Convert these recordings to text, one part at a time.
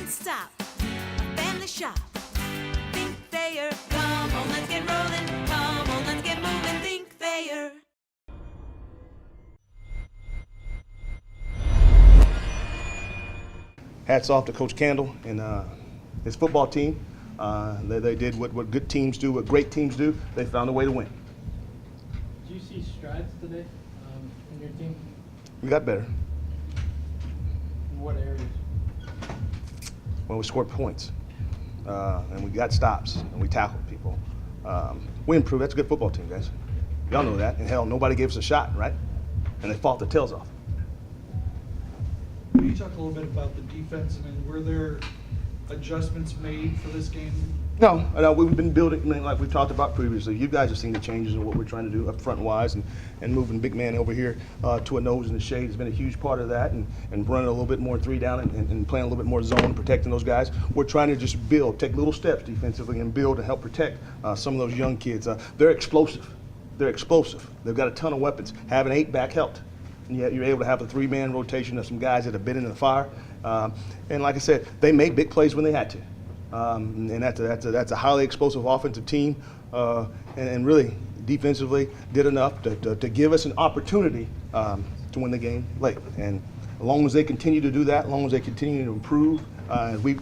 can't stop. A family shop. Think Thayer. Come on, let's get rolling. Come on, let's get moving. Think Thayer. Hats off to Coach Candle and his football team. They did what good teams do, what great teams do. They found a way to win. Did you see strides today in your team? We got better. In what areas? Well, we scored points, and we got stops, and we tackled people. We improved. That's a good football team, guys. Y'all know that. And hell, nobody gave us a shot, right? And they fought their tails off. Will you talk a little bit about the defense? I mean, were there adjustments made for this game? No, we've been building, I mean, like we've talked about previously. You guys have seen the changes in what we're trying to do up front wise, and moving big man over here to a nose in the shade has been a huge part of that, and running a little bit more 3 down and playing a little bit more zone, protecting those guys. We're trying to just build, take little steps defensively and build to help protect some of those young kids. They're explosive. They're explosive. They've got a ton of weapons. Having 8 back helped. And yet you're able to have a 3-man rotation of some guys that have been in the fire. And like I said, they made big plays when they had to. And that's a highly explosive offensive team. And really, defensively, did enough to give us an opportunity to win the game late. And as long as they continue to do that, as long as they continue to improve, as we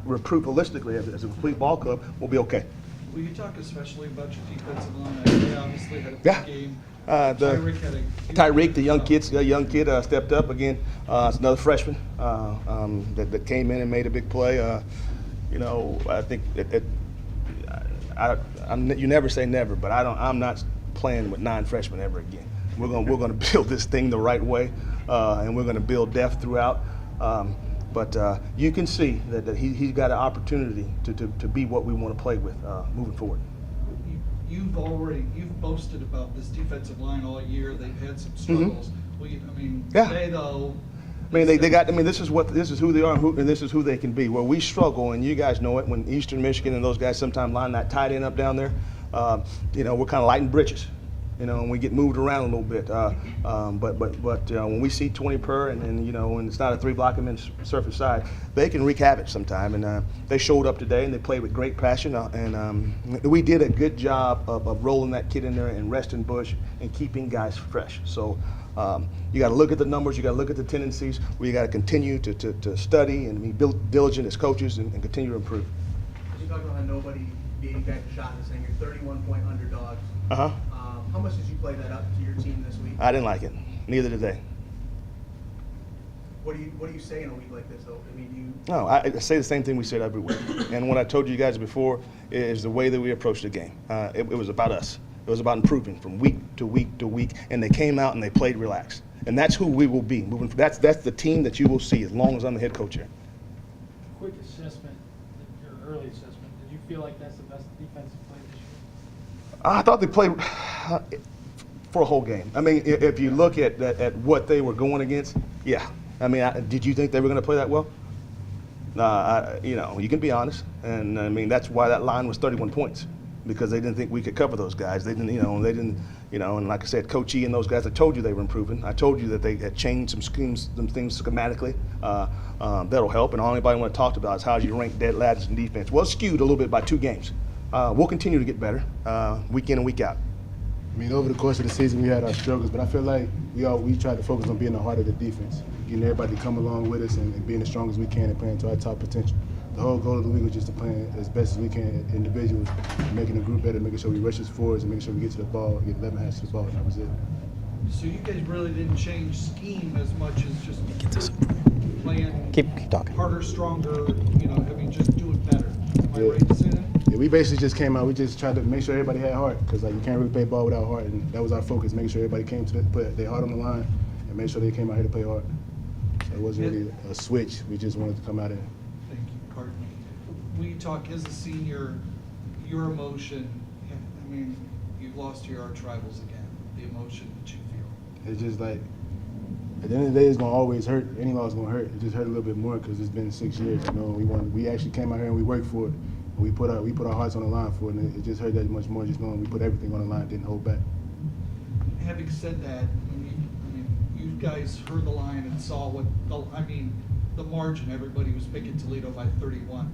recruit holistically as a complete ball club, we'll be okay. Will you talk especially about your defensive line? They obviously had a big game. Tyreek, the young kid, stepped up again. It's another freshman that came in and made a big play. I think you never say never, but I'm not playing with 9 freshmen ever again. We're gonna build this thing the right way, and we're gonna build depth throughout. But you can see that he's got an opportunity to be what we want to play with moving forward. You've boasted about this defensive line all year. They've had some struggles. Mm-hmm. Today though. This is who they are, and this is who they can be. Where we struggle, and you guys know it, when Eastern Michigan and those guys sometimes line that tight end up down there, we're kind of lighting britches, and we get moved around a little bit. But when we see 20 per, and it's not a 3-block and surface side, they can wreak havoc sometime. And they showed up today, and they played with great passion. And we did a good job of rolling that kid in there and resting Bush and keeping guys fresh. So. You got to look at the numbers. You got to look at the tendencies. We got to continue to study and be diligent as coaches and continue to improve. You talk about how nobody gave you guys a shot in this thing. You're 31-point underdogs. How much did you play that up to your team this week? I didn't like it. Neither did they. What do you say in a week like this, though? No, I say the same thing we said every week. And what I told you guys before is the way that we approached the game. It was about us. It was about improving from week to week to week, and they came out and they played relaxed. And that's who we will be moving. That's the team that you will see as long as I'm the head coach here. Quick assessment, your early assessment. Did you feel like that's the best defensive play this year? I thought they played for a whole game. I mean, if you look at what they were going against, yeah. I mean, did you think they were going to play that well? You can be honest, and I mean that's why that line was 31 points. Because they didn't think we could cover those guys. They didn't, and like I said, Coach E and those guys, I told you they were improving. I told you that they had changed some schemes, some things schematically. That'll help. And all anybody want to talk about is how you rank dead lads in defense. Well, it's skewed a little bit by 2 games. We'll continue to get better week in and week out. I mean, over the course of the season, we had our struggles, but I feel like we tried to focus on being the heart of the defense, getting everybody to come along with us and being as strong as we can and playing to our top potential. The whole goal of the week was just to play as best as we can individuals, making the group better, making sure we rush as forwards and making sure we get to the ball, get 11 hands to the ball, and that was it. So you guys really didn't change scheme as much as just playing keep talking. Harder, stronger, just do it better. Am I right to say that? Yeah, we basically just came out. We just tried to make sure everybody had heart, because you can't really play ball without heart, and that was our focus, making sure everybody came to put their heart on the line and make sure they came out here to play hard. So it wasn't really a switch. We just wanted to come out here. Thank you. Pardon me. When you talk as a senior, your emotion, you've lost to your arch rivals again, the emotion that you feel. It's just like, at the end of the day, it's going to always hurt. Any loss is going to hurt. It just hurt a little bit more because it's been 6 years. We actually came out here and we worked for it. We put our hearts on the line for it, and it just hurt that much more just knowing we put everything on the line, didn't hold back. Having said that, you guys heard the line and saw what the the margin, everybody was picking Toledo by 31.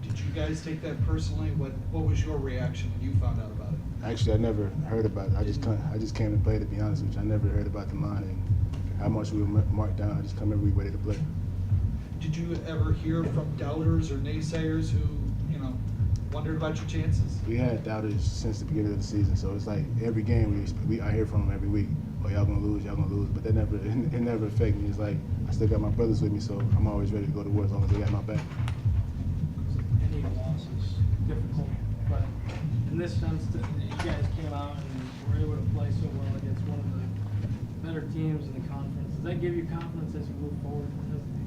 Did you guys take that personally? What was your reaction when you found out about it? Actually, I never heard about it. I just came to play, to be honest with you. I never heard about the line and how much we were marked down. I just come every week ready to play. Did you ever hear from doubters or naysayers who, wondered about your chances? We had doubters since the beginning of the season, so it's like every game I hear from them every week. Oh, y'all gonna lose, but that it never affected me. It's like I still got my brothers with me, so I'm always ready to go to war as long as they got my back. Any loss is difficult, but in this sense, you guys came out and were able to play so well against one of the better teams in the conference. Does that give you confidence as you move forward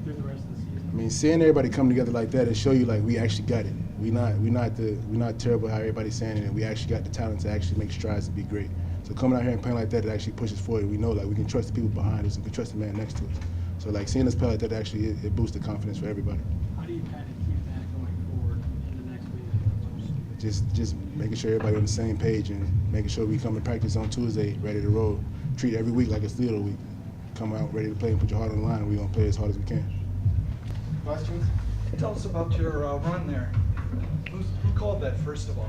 through the rest of the season? I mean, seeing everybody come together like that, it show you like we actually got it. We're not terrible how everybody's saying it, and we actually got the talent to actually make strides to be great. So coming out here and playing like that, it actually pushes forward. We know like we can trust the people behind us and we can trust the man next to us. So like seeing us play like that, actually it boosts the confidence for everybody. How do you kind of keep that going forward into next week? Just making sure everybody on the same page and making sure we come to practice on Tuesday ready to roll. Treat every week like it's Toledo week. Come out ready to play and put your heart on the line, and we're gonna play as hard as we can. Questions? Tell us about your run there. Who called that first of all?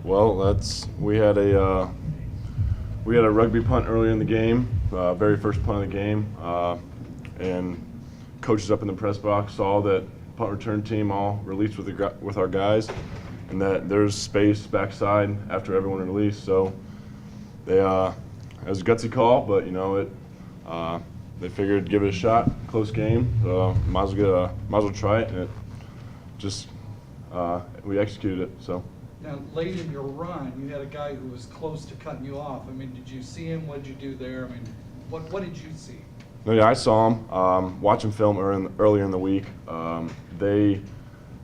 Well, we had a rugby punt earlier in the game, very first punt of the game, and coaches up in the press box saw that punt return team all released with our guys, and that there's space backside after everyone released. So it was a gutsy call, but they figured give it a shot, close game, might as well try it, and we executed it. So. Now, late in your run, you had a guy who was close to cutting you off. I mean, did you see him? What did you do there? I mean, what did you see? No, yeah, I saw him. Watching film earlier in the week, they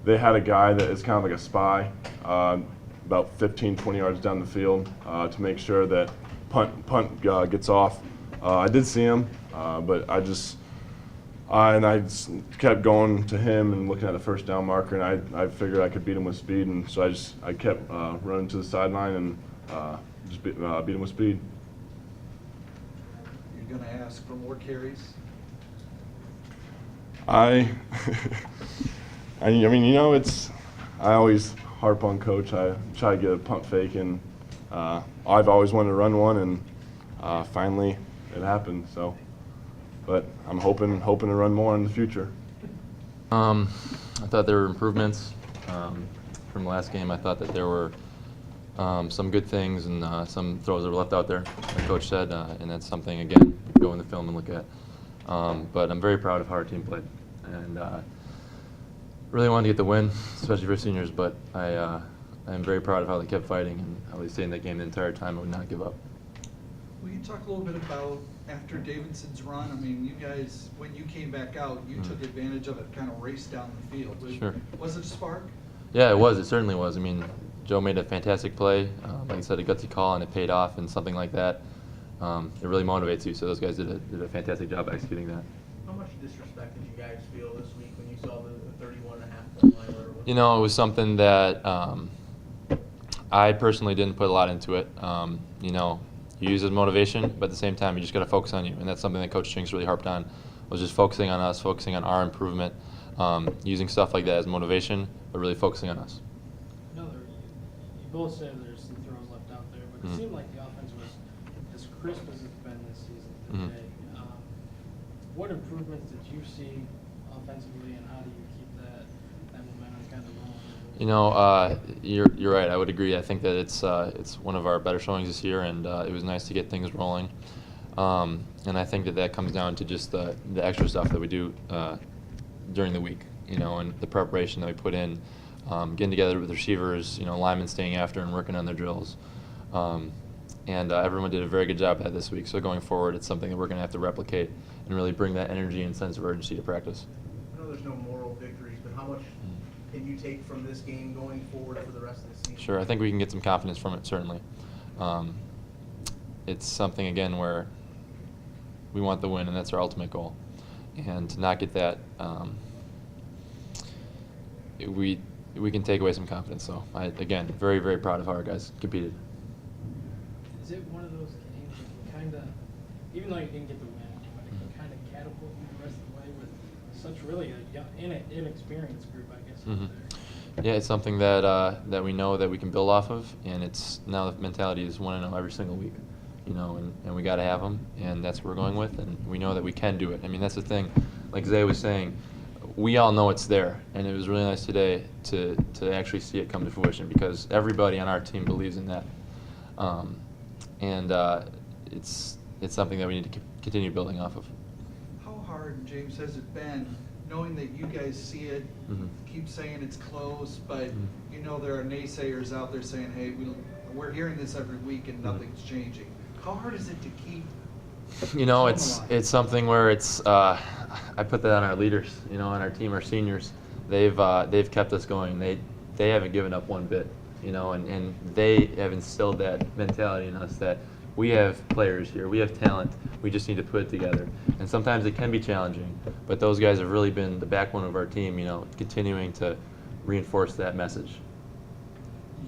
had a guy that is kind of like a spy, about 15, 20 yards down the field, to make sure that punt gets off. I did see him, but I just kept going to him and looking at the first down marker, and I figured I could beat him with speed, and so I kept running to the sideline and just beat him with speed. You're going to ask for more carries? I mean, I always harp on coach. I try to get a pump fake, and I've always wanted to run one, and finally it happened. So. But I'm hoping to run more in the future. I thought there were improvements from the last game. I thought that there were some good things and some throws that were left out there, like Coach said, and that's something, again, go in the film and look at. But I'm very proud of how our team played, and really wanted to get the win, especially for seniors, but I'm very proud of how they kept fighting and how they stayed in that game the entire time and would not give up. Will you talk a little bit about after Davidson's run? I mean, you guys, when you came back out, you took advantage of it, kind of raced down the field. Sure. Was it a spark? Yeah, it was. It certainly was. I mean, Joe made a fantastic play. Like I said, a gutsy call, and it paid off, and something like that, it really motivates you. So those guys did a fantastic job executing that. How much disrespect did you guys feel this week when you saw the 31.5 point line? It was something that I personally didn't put a lot into it. You use it as motivation, but at the same time, you just got to focus on you, and that's something that Coach Chinks really harped on, was just focusing on us, focusing on our improvement, using stuff like that as motivation, but really focusing on us. You both said there's some throws left out there, but it seemed like the offense was as crisp as it's been this season today. What improvements did you see offensively, and how do you keep that momentum kind of rolling? You're right. I would agree. I think that it's one of our better showings this year, and it was nice to get things rolling. And I think that comes down to just the extra stuff that we do during the week, and the preparation that we put in, getting together with receivers, linemen staying after and working on their drills. And everyone did a very good job of that this week. So going forward, it's something that we're going to have to replicate and really bring that energy and sense of urgency to practice. I know there's no moral victories, but how much can you take from this game going forward for the rest of the season? Sure, I think we can get some confidence from it, certainly. It's something, again, where we want the win, and that's our ultimate goal. And to not get that, we can take away some confidence. So, again, very, very proud of how our guys competed. Is it one of those games that kind of, even though you didn't get the win, but it can kind of catapult you the rest of the way with such really a young, inexperienced group, I guess, Mhm. out there. Yeah, it's something that that we know that we can build off of, and it's now the mentality is 1-0 every single week, you know, and we got to have them, and that's what we're going with, and we know that we can do it. I mean, that's the thing, like Zay was saying, we all know it's there, and it was really nice today to actually see it come to fruition because everybody on our team believes in that, and it's something that we need to continue building off of. How hard, James, has it been, knowing that you guys see it, Mhm. keep saying it's close, but Mhm. you know there are naysayers out there saying, hey, we're hearing this every week and nothing's changing. How hard is it to keep? You know, on the it's line? something where it's I put that on our leaders, you know, on our team, our seniors. They've kept us going. They haven't given up one bit, you know, and they have instilled that mentality in us that we have players here, we have talent, we just need to put it together. And sometimes it can be challenging, but those guys have really been the backbone of our team, you know, continuing to reinforce that message.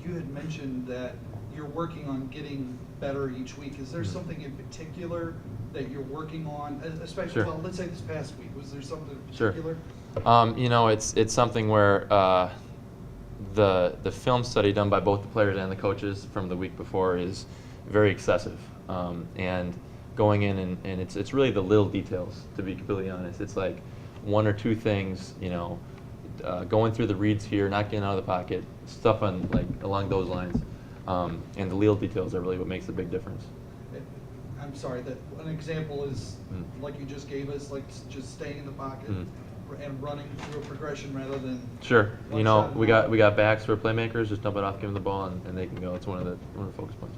You had mentioned that you're working on getting better each week. Is there Mhm. something in particular that you're working on, especially, Sure. well, let's say this past week, was there something in Sure. particular? You know, it's something where the film study done by both the players and the coaches from the week before is very excessive, and going in and it's really the little details, to be completely honest. It's like one or two things, you know, going through the reads here, not getting out of the pocket, stuff on like along those lines, and the little details are really what makes a big difference. I'm sorry, that an example is, Mm. like you just gave us, like just staying in the pocket Mm. and running through a progression rather than. Sure, one you know, shot we and out. got backs for playmakers, just dump it off, give them the ball, and they can go. It's one of the focus points.